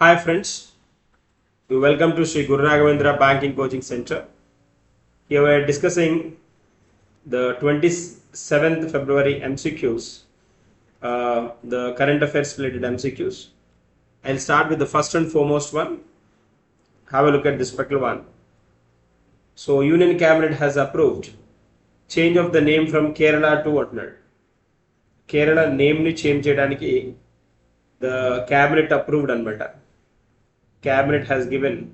Hi friends, welcome to Sri Guru Raghavendra Banking Coaching Center. Here we are discussing the 27th February MCQs, the current affairs related MCQs. I'll start with the first and foremost one. Have a look at this particular one. So Union Cabinet has approved change of the name from Kerala to Vatnad. Kerala name ni change cheyadaniki the cabinet approved anamata. Cabinet has given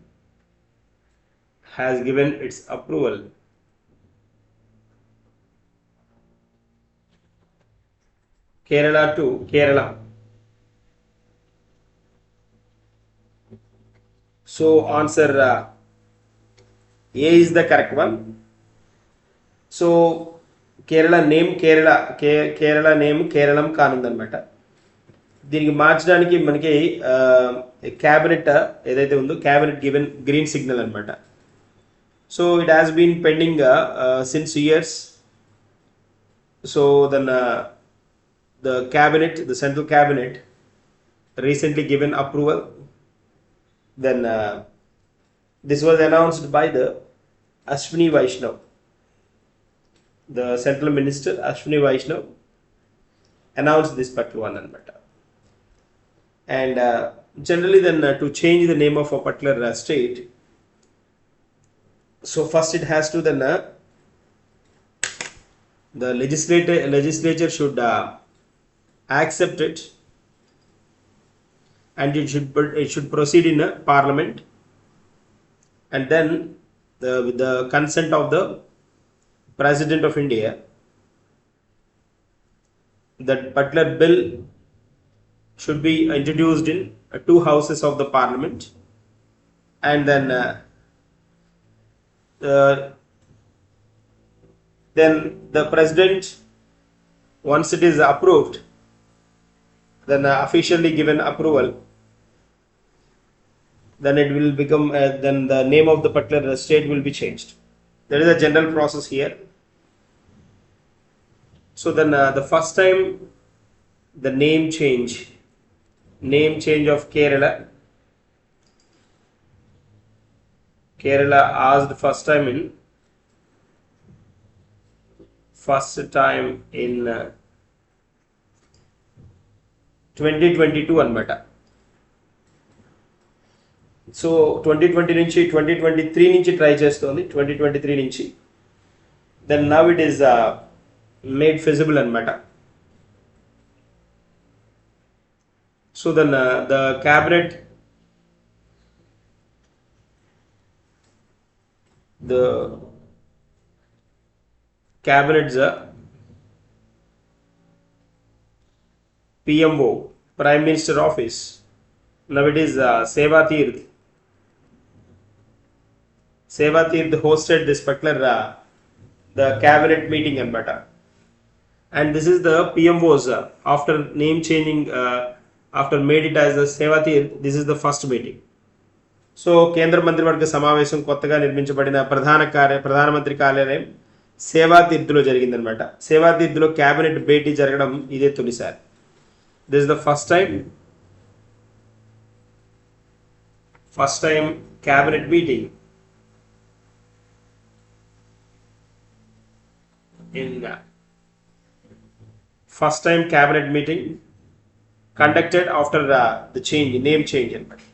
its approval. Kerala to Kerala. So answer A is the correct one. So Kerala name Kerala name Keralam కానుందన్నమాట. దీనికి మార్చడానికి మనకి cabinet ఏదైతే ఉందో cabinet given green signal అన్నమాట. So it has been pending since years. So then the central cabinet recently given approval. Then this was announced by the Ashwini Vaishnav, the central minister Ashwini Vaishnav announced this particular one anamata. And generally then to change the name of a particular state, so first it has to then the legislature should accept it, and it should proceed in a parliament, and then with the consent of the President of India, that particular bill should be introduced in two houses of the parliament, and then the president, once it is approved, then officially given approval, then it will become then the name of the particular state will be changed. There is a general process here. So then the first time the name change of Kerala asked first time in 2022 అనమాట. So 2020 నుంచి 2023 నుంచి try చేస్తోంది, 2023 నుంచి. Then now it is made feasible అనమాట. So then the cabinet's PMO, Prime Minister Office. Now it is Seva Tirth hosted this particular the cabinet meeting anamata. And this is the PMO's after name changing, after made it as a Seva Tirth, this is the first meeting. So కేంద్ర మంత్రివర్గ సమావేశం కొత్తగా నిర్మించబడిన ప్రధానమంత్రి కార్యాలయం సేవా తీర్థులో జరిగిందనమాట. సేవా తీర్థులో క్యాబినెట్ భేటీ జరగడం ఇదే తొలిసారి. This is the first time cabinet meeting conducted after the name change anamata.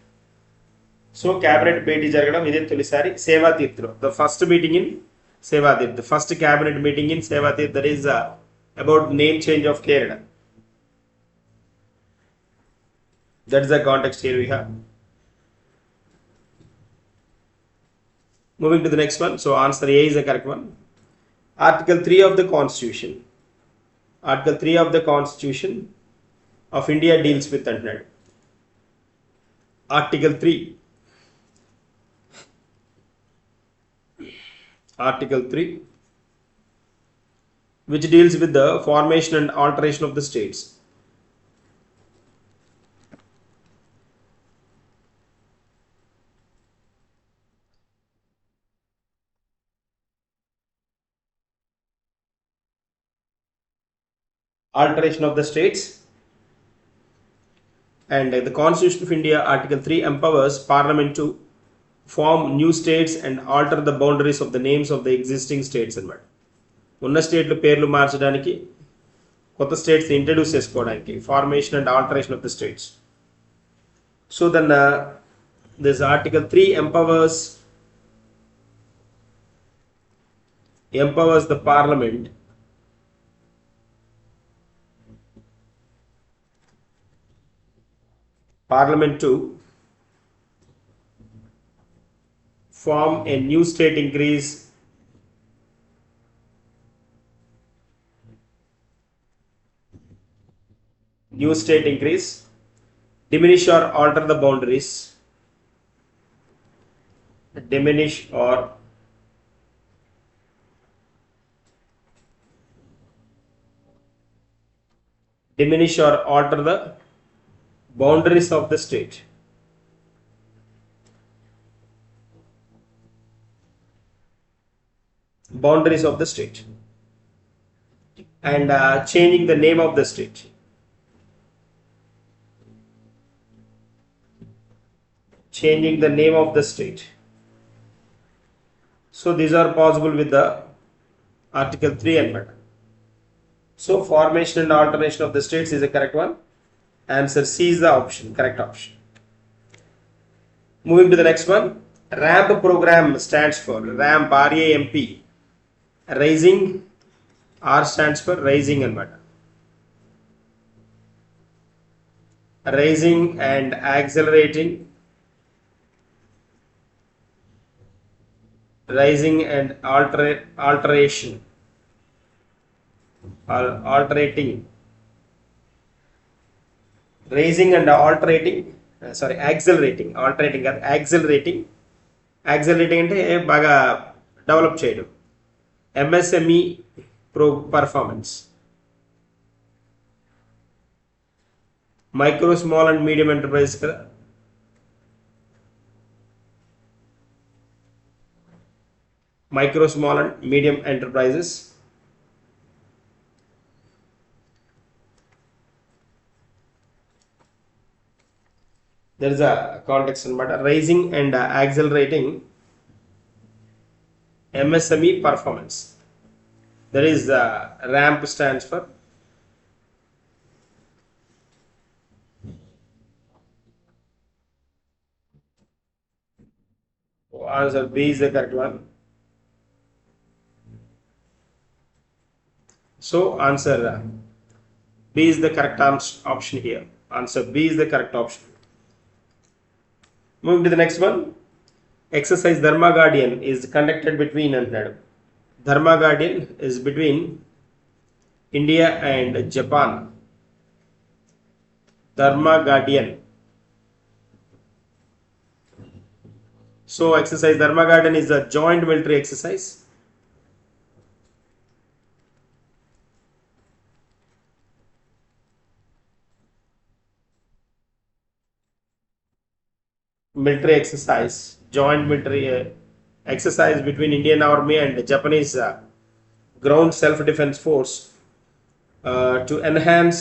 So cabinet భేటీ జరగడం ఇదే తొలిసారి సేవా తీర్థులో. The first meeting in Seva Tirth, the first cabinet meeting in Seva Tirth, that is about name change of Kerala. That's the context here we have. Moving to the next one. So answer A is the correct one. Article 3 of the Constitution. Article 3 of the Constitution of India deals with another. Article 3. Article 3, which deals with the formation and alteration of the states. Alteration of the states. And the Constitution of India, Article 3 empowers Parliament to form new states and alter the boundaries of the names of the existing states అన్నమాట. ఉన్న స్టేట్లు పేర్లు మార్చడానికి, కొత్త states introduce చేసుకోవడానికి, formation and alteration of the states. So then this Article 3 empowers the Parliament to form a new state increase diminish or alter the boundaries alter the boundaries of the state. And changing the name of the state. So these are possible with the Article 3 and so formation and alternation of the states is the correct one. Answer C is the correct option. Moving to the next one. RAMP program stands for RAMP, RAMP. Raising, R stands for rising and raising and accelerating. Rising and alteration or alterating. Raising and accelerating. Accelerating అంటే బాగా develop చేయడం. MSME performance. Micro, small and medium enterprise కదా. Micro, small and medium enterprises. There is a context in matter. Raising and accelerating MSME performance. There is RAMP stands for answer B is the correct one. So answer B is the correct option here. Answer B is the correct option. Moving to the next one. Exercise Dharma Guardian is conducted between Dharma Guardian is between India and Japan. Dharma Guardian. So exercise Dharma Guardian is a joint military exercise. Joint military exercise between Indian Army and Japanese ground self-defense force to enhance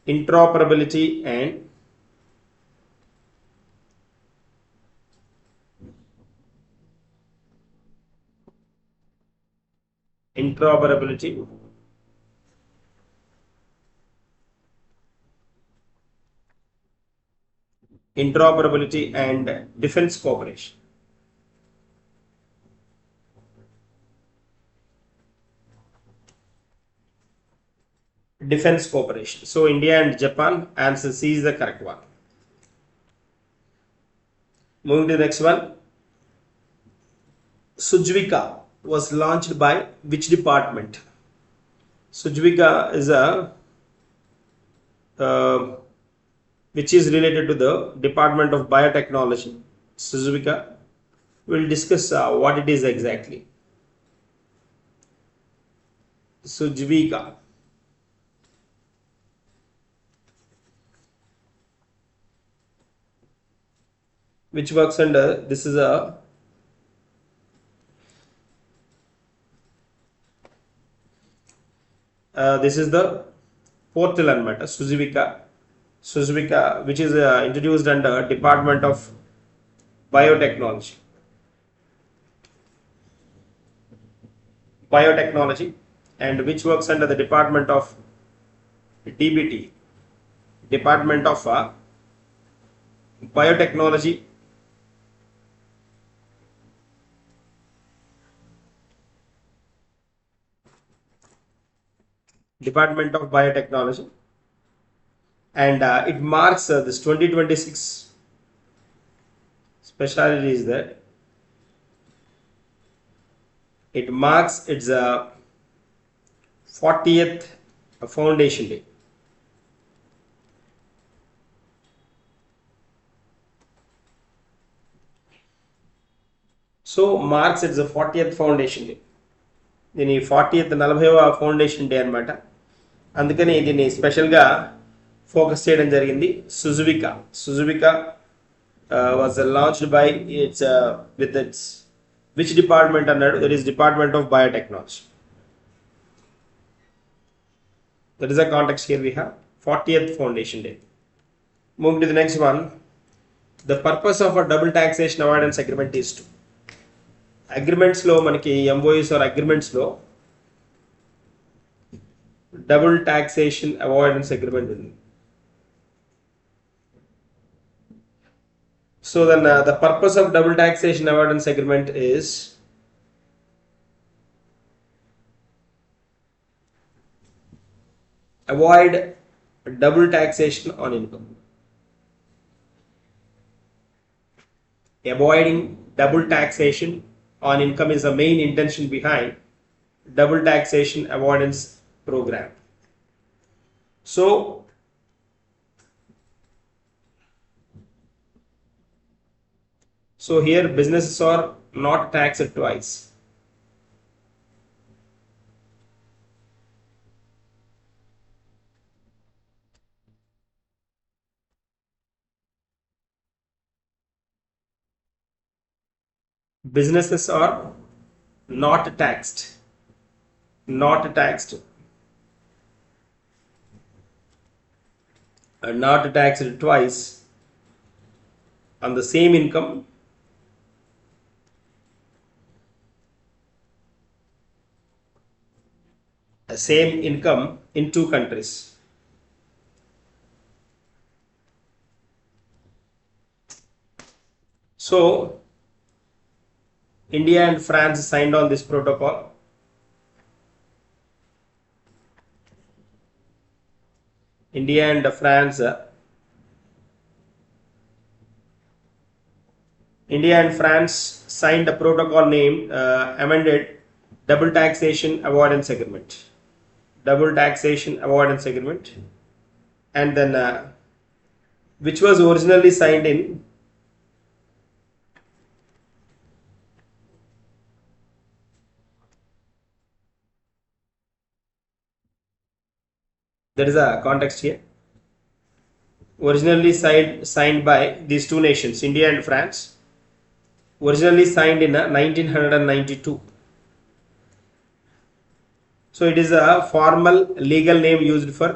interoperability and defense cooperation. So India and Japan, answer C is the correct one. Moving to the next one. Sujvika was launched by which department? Sujvika is which is related to the Department of Biotechnology. Sujvika. We'll discuss what it is exactly. Sujvika. Which works under, this is a This is the portal anamata, Suzvica, which is introduced under Department of Biotechnology, and which works under the Department of DBT, Department of Biotechnology, Department of Biotechnology, and it marks this 2026 specialty is that it marks its 40th foundation day. So marks its 40th foundation day. దీని 40th 40వ foundation day అనమాట. అందుకని దీన్ని స్పెషల్గా focus చేయడం జరిగింది. సుజువికా was launched by its with its which department అన్నాడు, that is Department of Biotechnology. That is a context here we have 40th foundation day. Moving to the next one, the purpose of a double taxation avoidance agreement is to agreements లో మనకి MOUs or agreements లో double taxation avoidance agreement ఉంది. So then the purpose of double taxation avoidance agreement is avoid double taxation on income. Avoiding double taxation on income is the main intention behind double taxation avoidance program. So here businesses are not taxed twice. Businesses are not taxed twice on the same income in two countries. So India and France signed on this protocol. India and France signed a protocol named amended double taxation avoidance agreement. And then which was originally signed in there is a context here. Originally signed by these two nations, India and France, originally signed in 1992. So it is a formal legal name used for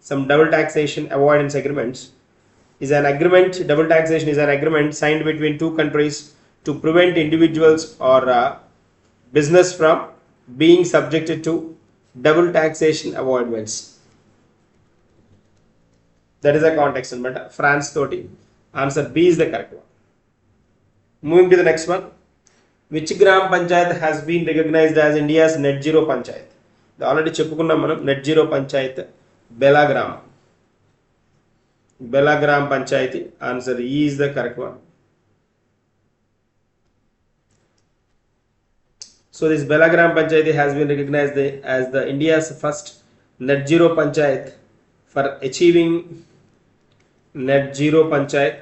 some double taxation avoidance agreements. Double taxation is an agreement signed between two countries to prevent individuals or business from being subjected to double taxation avoidance. That is a context anamata. France toti answer B is the correct one. Moving to the next one, which gram panchayat has been recognized as India's net zero panchayat? Already చెప్పుకున్నాం మనం net zero panchayat Belagram panchayati. Answer E is the correct one. So this Belagram panchayati has been recognized as the India's first net zero panchayat. For achieving net zero panchayat,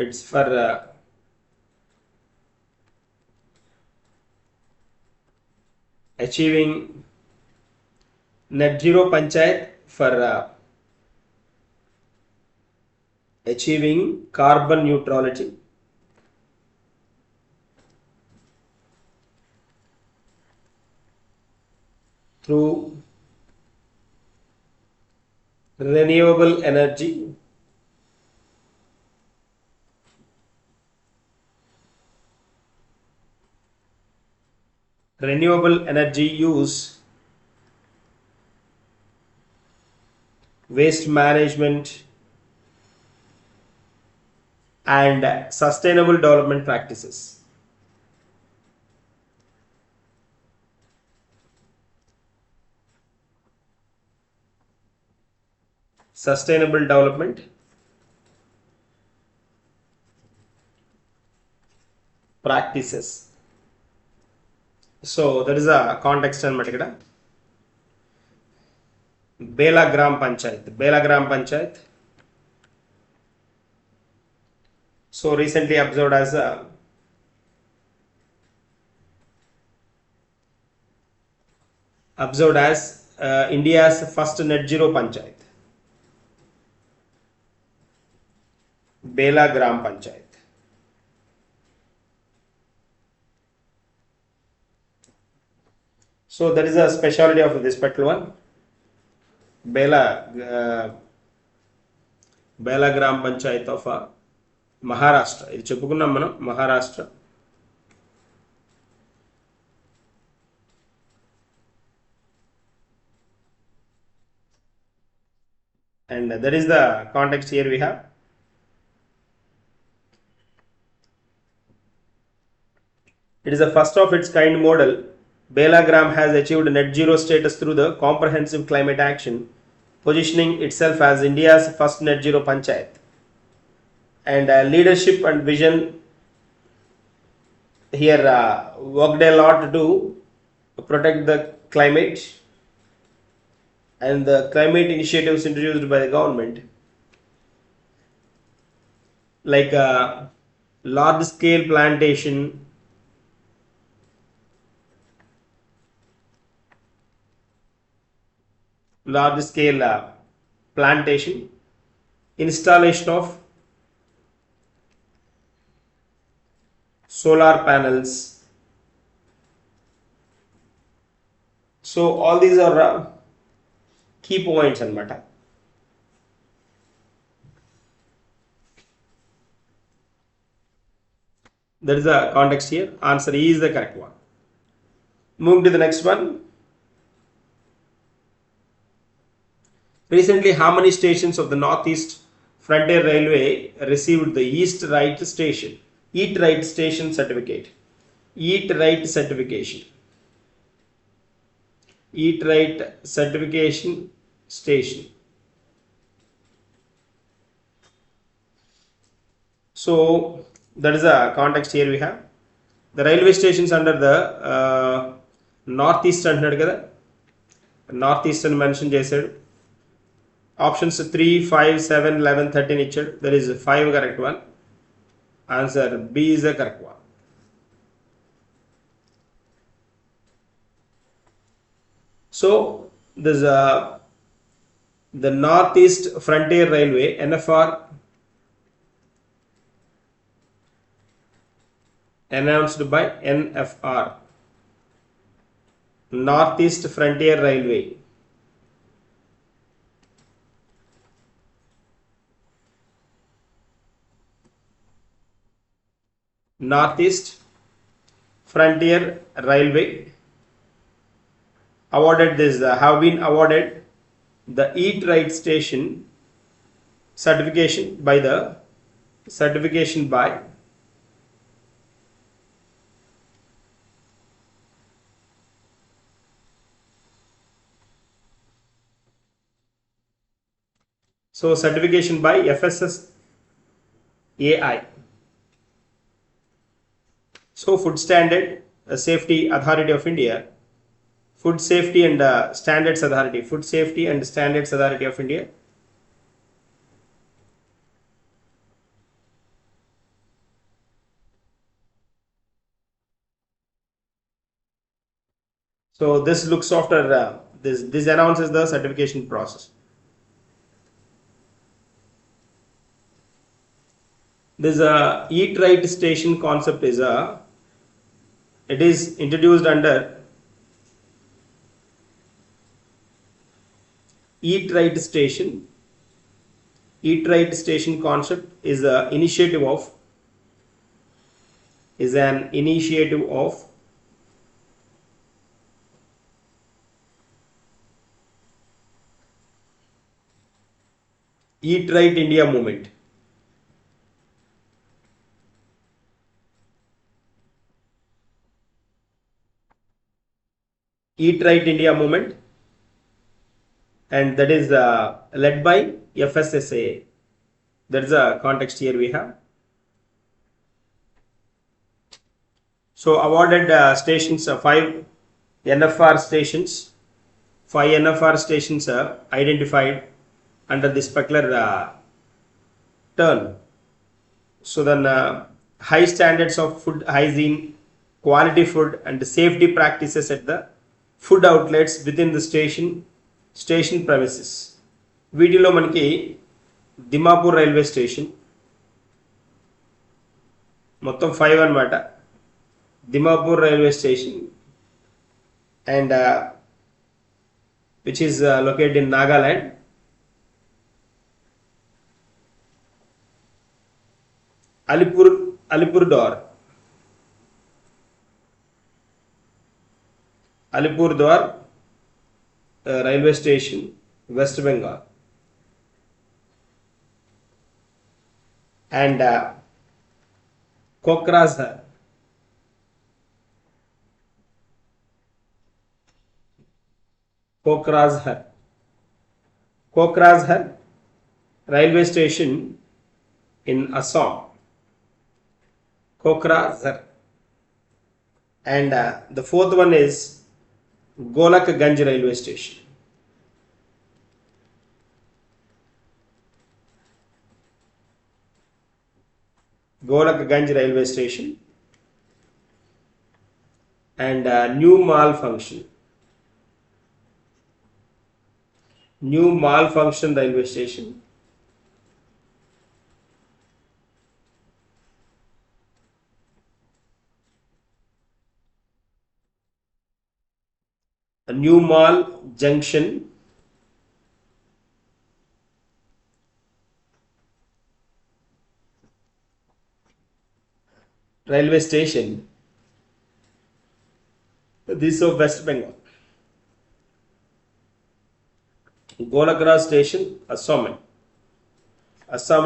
it's for achieving net zero panchayat for achieving carbon neutrality through renewable energy use, waste management, and sustainable development practices. Sustainable development practices. So that is a context అనమాట ఇక్కడ. Bela Gram Panchayat. So recently observed as India's first net zero panchayat. Bela Gram Panchayat. So that is a specialty of this particular one. Bela Gram Panchayat of Maharashtra. ఇది చెప్పుకున్నాం మనం Maharashtra. And that is the context here we have. It is the first of its kind model. Bela Gram has achieved net zero status through the comprehensive climate action, positioning itself as India's first net zero panchayat. And leadership and vision here worked a lot to protect the climate and the climate initiatives introduced by the government, like large scale plantation, installation of solar panels. So all these are key points anamata. That is the context here. Answer E is the correct one. Moving to the next one. Recently, how many stations of the Northeast Frontier Railway received the Eat Right Station certificate? Eat Right certification station. So that is the context here we have. The railway stations under the Northeast అంటున్నాడు కదా, Northeast అని mention చేశాడు. Options 3, 5, 7, 11, 13 ఇచ్చాడు. There is 5 correct one. Answer B is the correct one. So this the Northeast Frontier Railway, NFR, announced by NFR, Northeast Frontier Railway. Northeast Frontier Railway have been awarded the Eat Right Station certification by FSSAI. So Food Standard Safety Authority of India, Food Safety and Standards Authority of India. So this looks after this announces the certification process. This Eat Right Station concept it is introduced under Eat Right Station. Eat Right Station concept is an initiative of Eat Right India movement. Eat Right India movement, and that is led by FSSAI. That is a context here we have. So awarded stations, 5 NFR stations. 5 NFR stations are identified under this particular turn. So then high standards of food hygiene, quality food and safety practices at the food outlets within the station premises. వీటిలో మనకి Dimapur railway station, మొత్తం 5 అన్నమాట. Dimapur railway station and which is located in Nagaland. Alipurdwar railway station, West Bengal. And Kokrajhar railway station in Assam. Kokrajhar. And the fourth one is Golakganj railway station. Golakganj railway station. And New Malfunction railway station. New Mall Junction railway station. This of West Bengal. Golakganj station, Assam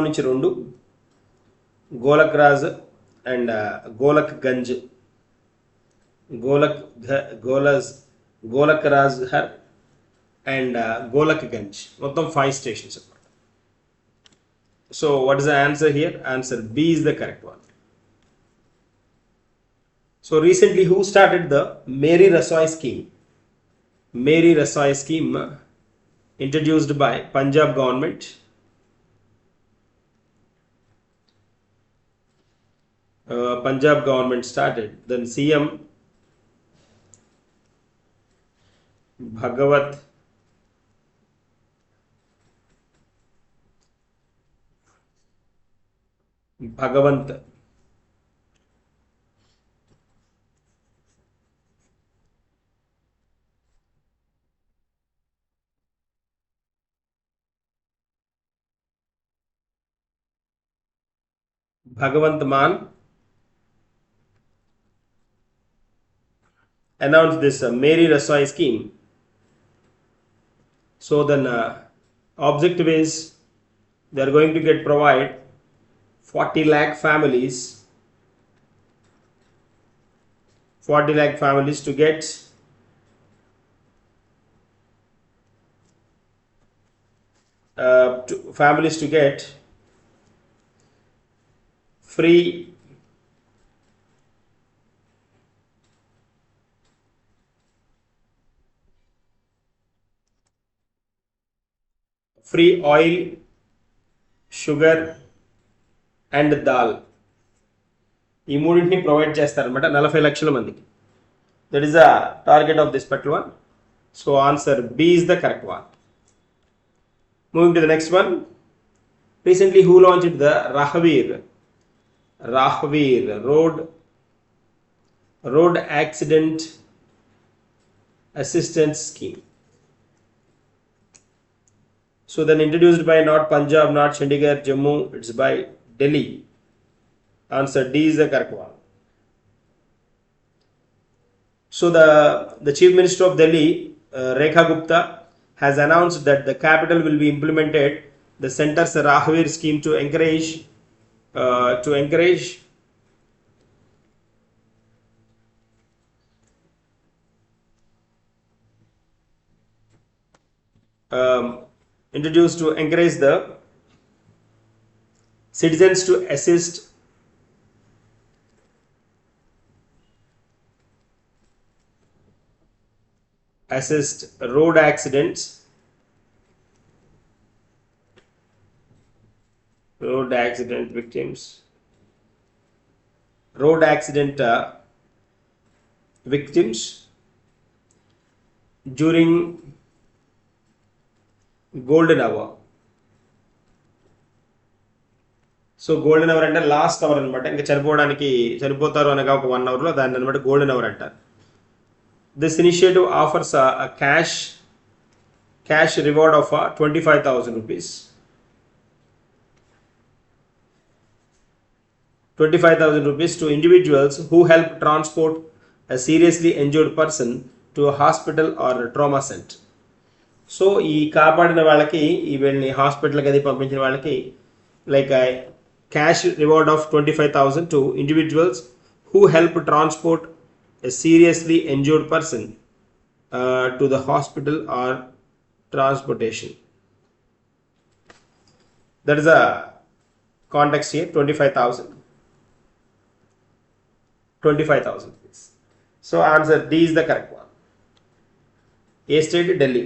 నుంచి 2, Golakganj and Golakganj, Golakganj and Golakganj. మొత్తం 5 stations. So what is the answer here? Answer B is the correct one. So recently who started the Meri Rasoi scheme? Meri Rasoi scheme introduced by Punjab government. Punjab government started. Then CM Bhagavant Man announced this Meri Rasoi scheme. So then objective is they are going to provide 40 lakh families to get free oil, sugar and dal. ఈ మూడింటిని provide చేస్తారన్నమాట 40 లక్షల మందికి. That is the target of this particular one. So answer B is the correct one. Moving to the next one. Recently who launched the Raghavendra road accident assistance scheme? So then introduced by not Punjab, not Chandigarh, Jammu, it's by Delhi. Answer D is the correct one. So the Chief Minister of Delhi, Rekha Gupta, has announced that the capital will be implemented the Center's Raghavendra scheme to encourage introduced to encourage the citizens to assist road accident victims, during golden hour. So golden hour అంటే last hour అనమాట. ఇంకా చనిపోతారు అనగా ఒక 1 అవర్లో దాన్ని అనమాట golden hour అంటారు. This initiative offers cash reward of 25,000 rupees. 25,000 rupees to individuals who help transport a seriously injured person to a hospital or a trauma center. So ఈ కాపాడిన వాళ్ళకి వీళ్ళని హాస్పిటల్కి అది పంపించిన వాళ్ళకి like cash reward of 25,000 to individuals who help transport a seriously injured person to the hospital or transportation. That is a context here. 25,000. So answer D is the correct one. A state, Delhi.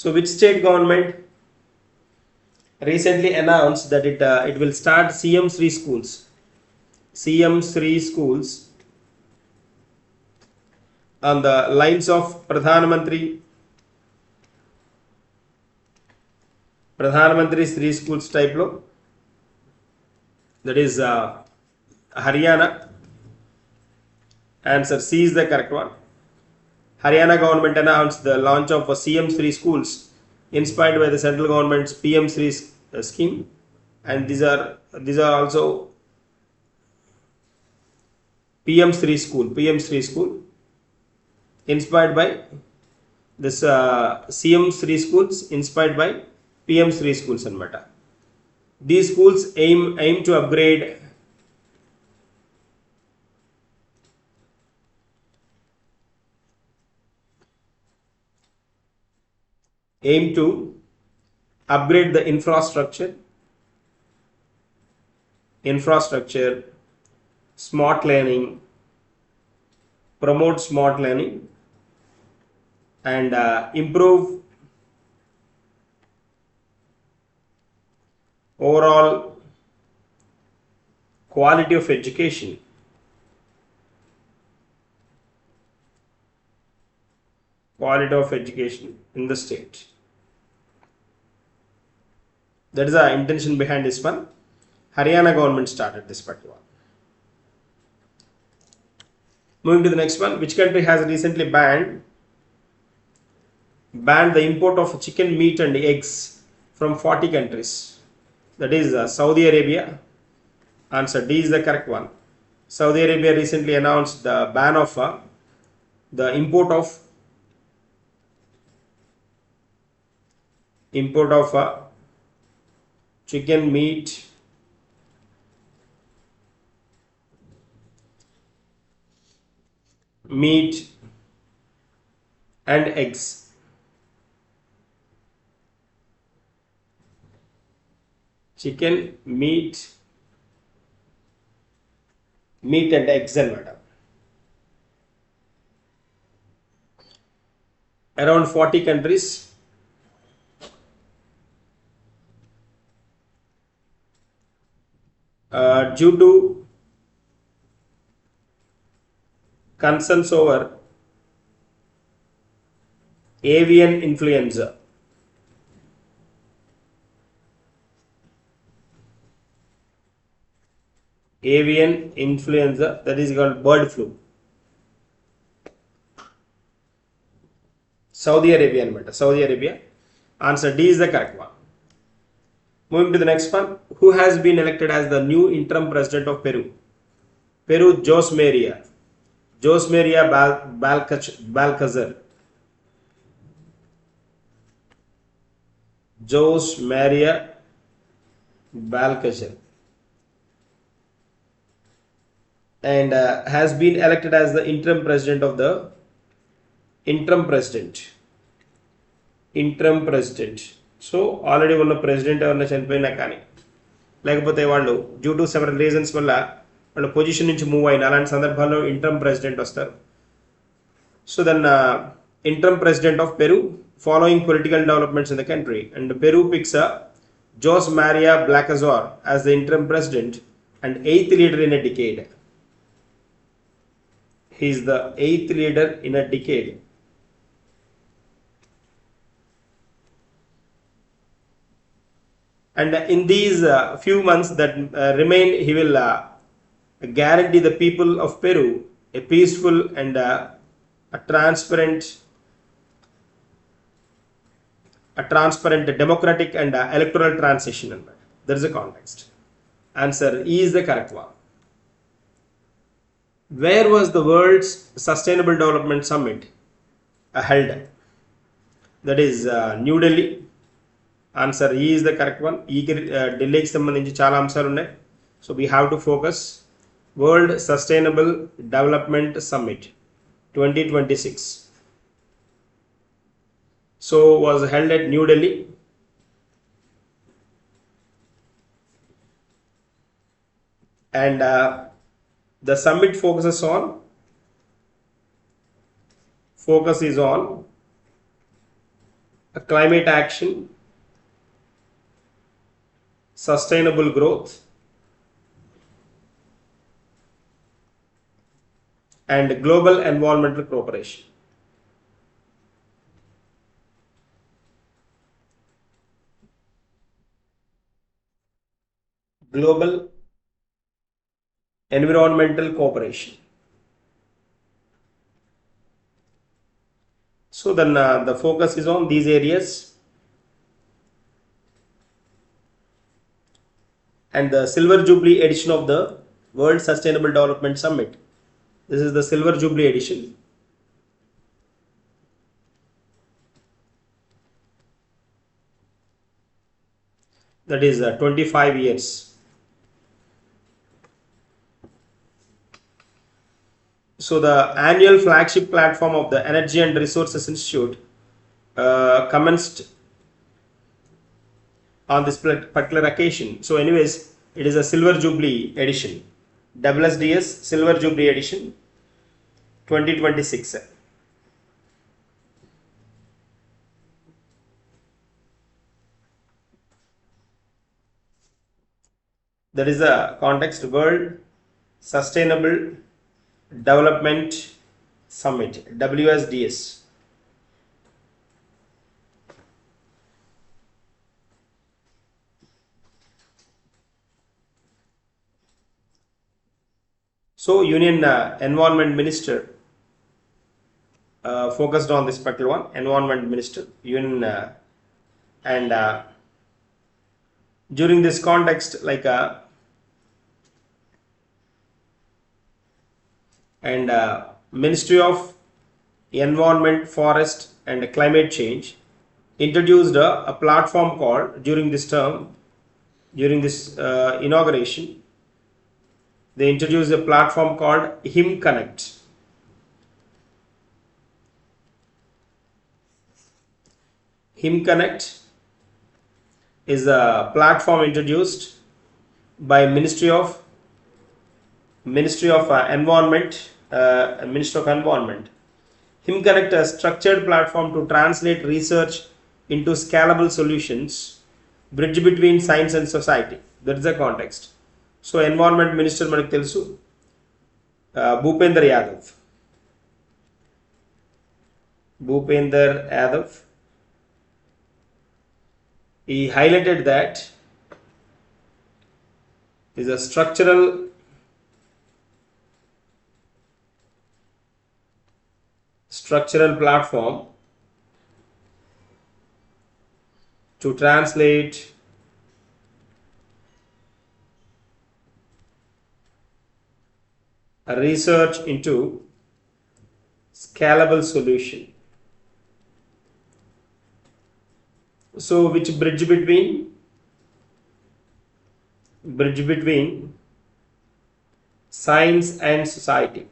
So which state government recently announced that it will start CM Sri schools on the lines of Pradhan Mantri Sri schools type lo, that is Haryana. Answer C is the correct one. Haryana government announced the launch of CM Sri schools inspired by the central government's PM Sri scheme, and these are also PM Sri school inspired by this CM Sri schools inspired by PM Sri schools anamata. These schools aim to upgrade the infrastructure, smart learning, promote smart learning, and improve overall quality of education. In the state. That is the intention behind this one. Haryana government started this particular one. Moving to the next one. Which country has recently banned the import of chicken, meat and eggs from 40 countries? That is Saudi Arabia. Answer D is the correct one. Saudi Arabia recently announced the ban of the import of chicken, meat and eggs. Chicken, meat and eggs anamata. Around 40 countries due to concerns over avian influenza. That is called bird flu. Saudi Arabia. Answer D is the correct one. Moving to the next one. Who has been elected as the new interim president of Peru? Peru, Jose Maria. Jose Maria Balcazar. Jose Maria Balcazar. And has been elected as the interim president of the interim president. So already ఉన్న president ఎవరైనా చనిపోయినా కానీ లేకపోతే వాళ్ళు due to several reasons వల్ల వాళ్ళ position నుంచి move అయిన అలాంటి సందర్భాల్లో ఇంటర్మ్ ప్రెసిడెంట్ వస్తారు. So then interim president of Peru following political developments in the country and Peru picks Jose Maria Balcazar as the interim president and 8th leader in a decade. He is the 8th leader in a decade. And in these few months that remain, he will guarantee the people of Peru a peaceful and a transparent, democratic and electoral transition. There is a context. Answer E is the correct one. Where was the World's Sustainable Development Summit held? That is New Delhi. Answer E is the correct one. ఢిల్లీకి సంబంధించి చాలా అంశాలు ఉన్నాయి. So we have to focus. World sustainable development summit 2026 so was held at New Delhi. And the summit focuses on climate action, sustainable growth, and global environmental cooperation. Global environmental cooperation. So then the focus is on these areas. And the Silver Jubilee edition of the World Sustainable Development Summit. This is the Silver Jubilee edition. That is 25 years. So the annual flagship platform of the Energy and Resources Institute commenced on this particular occasion. So anyways, it is a Silver Jubilee edition. WSDS Silver Jubilee edition 2026. That is the context. World Sustainable Development Summit, WSDS. So Union Environment Minister focused on this particular one. Environment Minister Union and during this context, like and Ministry of Environment, Forest and Climate Change introduced a platform called during this inauguration. They introduced a platform called Him Connect. Him Connect is a platform introduced by Ministry of Environment, Minister of Environment. Him Connect a structured platform to translate research into scalable solutions, bridge between science and society. That is the context. So Environment Minister మనకు తెలుసు Bhupender Yadav. He highlighted that is a structural platform to translate a research into scalable solution. So which bridge between science and society.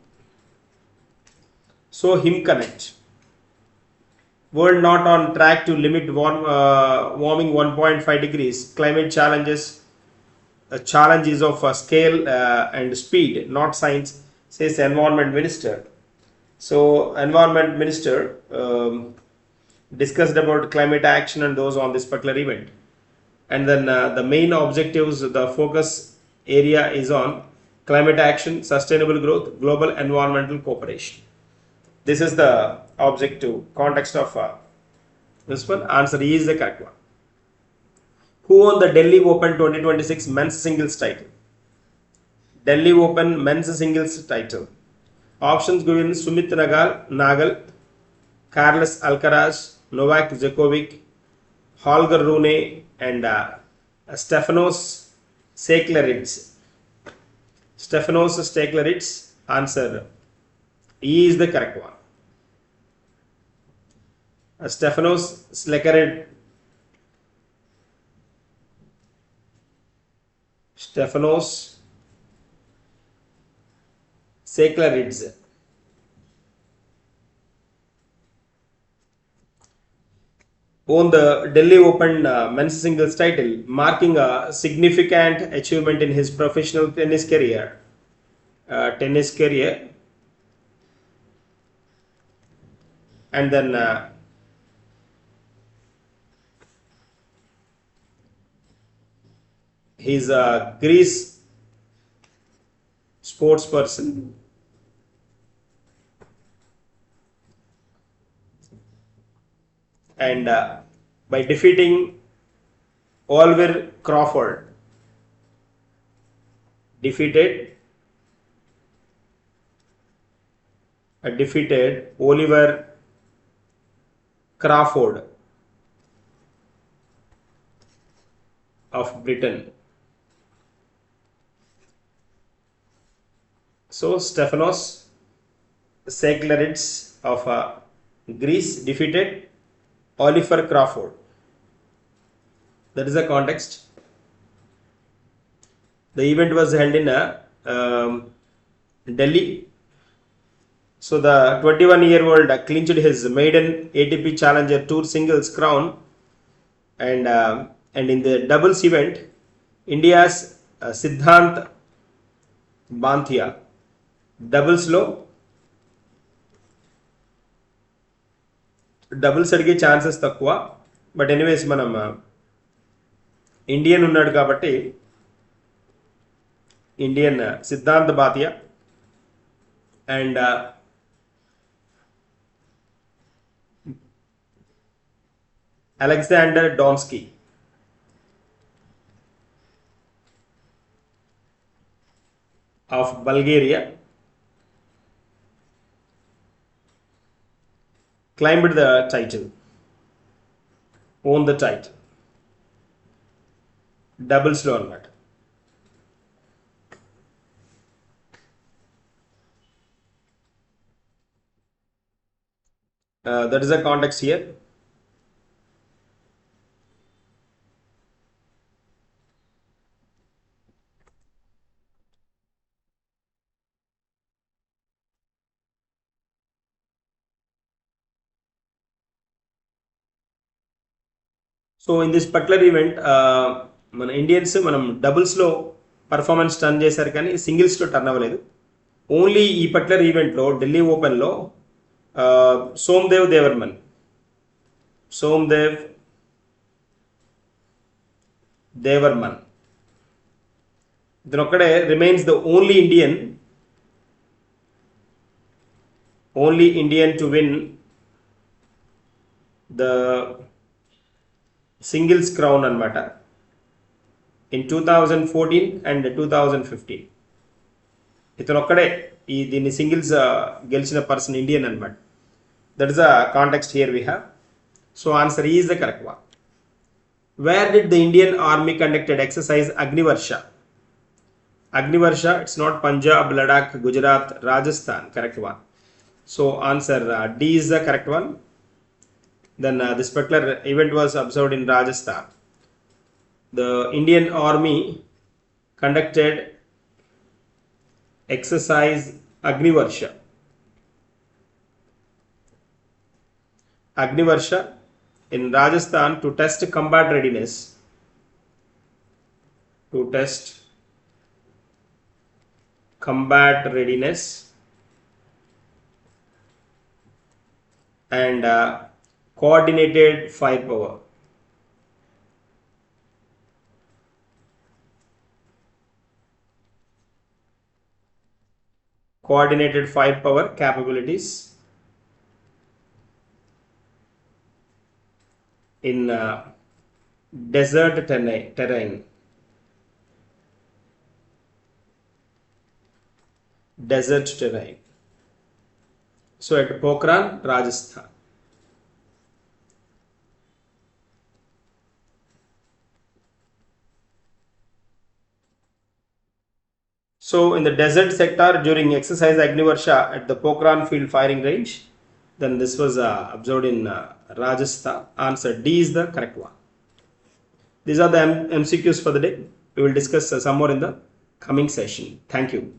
So him connect. World not on track to limit warming 1.5 degrees. Climate challenges. Challenge is of scale and speed, not science, says Environment Minister. So Environment Minister discussed about climate action and those on this particular event. And then the main objectives, the focus area is on climate action, sustainable growth, global environmental cooperation. This is the objective context of this one. Answer E is the correct one. Who won the Delhi Open 2026 men's singles title? Delhi Open men's singles title. Options given: Sumit Nagal, Carlos Alcaraz, Novak Djokovic, Holger Rune, and Stefanos Tsitsipas. Stefanos Tsitsipas. Answer E is the correct one. Stefanos Tsitsipas. Stefanos Tsitsipas won the Delhi Open men's singles title, marking a significant achievement in his professional tennis career. And then he's a Greece sports person. And by defeating Oliver Crawford, defeated Oliver Crawford of Britain. So Stefanos Tsitsipas of Greece defeated Oliver Crawford. That is the context. The event was held in Delhi. So the 21-year-old clinched his maiden ATP Challenger Tour singles crown, and in the doubles event, India's Siddhant Banthia doubles అడిగే chances తక్కువ. But anyways మనం Indian ఉన్నాడు కాబట్టి Indian Siddhant Banthia and Alexander Donski of Bulgaria claimed the title, won the title. Doubles lo annamata. That is the context here. So in this particular event మన Indians మనం డబుల్స్లో performance turn చేశారు కానీ సింగిల్స్లో turn అవ్వలేదు. Only ఈ particular ఈవెంట్లో ఢిల్లీ ఓపెన్లో సోమ్దేవ్ దేవర్మన్ ఇతను ఒక్కడే remains the only Indian to win the singles crown అన్నమాట ఇన్ 2014 అండ్ 2015. ఇతను ఒక్కడే దీన్ని సింగిల్స్ గెలిచిన పర్సన్ ఇండియన్ అన్నమాట. That is the context here we have. So answer is the correct one. Where did the Indian Army conducted exercise Agnivarsha? Agnivarsha, it's not Punjab, Ladakh, Gujarat, Rajasthan. Correct one. So answer D is the correct one. Then this particular event was observed in Rajasthan. The Indian Army conducted exercise Agnivarsha. Agnivarsha in Rajasthan to test combat readiness. To test combat readiness and coordinated firepower. Coordinated firepower capabilities in desert terrain. Desert terrain. So at Pokhran, Rajasthan. So in the desert sector during exercise Agnivarsha at the Pokhran field firing range, then this was observed in Rajasthan. Answer D is the correct one. These are the MCQs for the day. We will discuss some more in the coming session. Thank you.